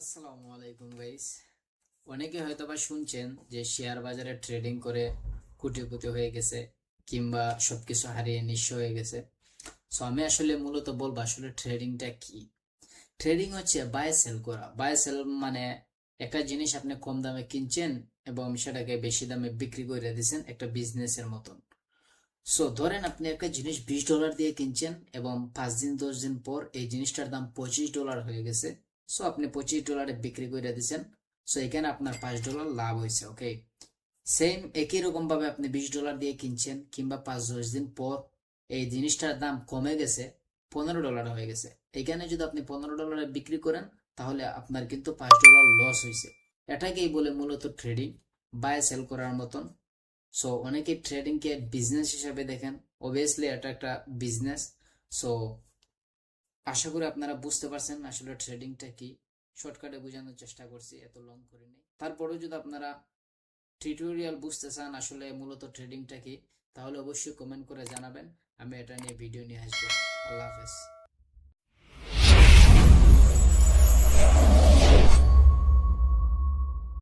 আসসালামু আলাইকুম গাইস। অনেকে হয়তো বা শুনছেন যে শেয়ার বাজারে ট্রেডিং করে কোটিপতি হয়ে গেছে কিংবা সবকিছু হারিয়ে নিঃস্ব হয়ে গেছে। সো আমি আসলে মূলত বলবো আসলে ট্রেডিংটা কি। ট্রেডিং হচ্ছে বাই সেল করা। বাই সেল মানে একটা জিনিস আপনি কম দামে কিনছেন এবং সেটাকে বেশি দামে বিক্রি করে দিচ্ছেন, একটা বিজনেসের মতন। সো ধরেন আপনি একটা জিনিস $20 দিয়ে কিনছেন এবং 5 দিন 10 দিন পর এই জিনিসটার দাম $25 হয়ে গেছে। সো আপনি $25 বিক্রি করে দিচ্ছেন। সো এখানে আপনার $5 লাভ হয়েছে। ওকে, সেম একই রকম ভাবে আপনি $20 দিয়ে কিনছেন কিংবা 5-10 দিন পর এই জিনিসটার দাম কমে গেছে, $15 হয়ে গেছে। এখানে যদি আপনি $15 বিক্রি করেন তাহলে আপনার কিন্তু $5 লস হয়েছে। এটাকেই বলে মূলত ট্রেডিং, বাই সেল করার মতন। সো অনেকে ট্রেডিং কে বিজনেস হিসেবে দেখেন। অবভিয়াসলি এটা একটা বিজনেস। সো আশা করি আপনারা বুঝতে পারছেন আসলে ট্রেডিংটা কি। শর্টকাটে বোঝানোর চেষ্টা করছি, এত লং করিনি। তারপরেও যদি আপনারা টিউটোরিয়াল বুঝতে চান আসলে মূলত ট্রেডিংটা কি, তাহলে অবশ্যই কমেন্ট করে জানাবেন, আমি এটা নিয়ে ভিডিও নিয়ে আসবো। আল্লাহ হাফেজ।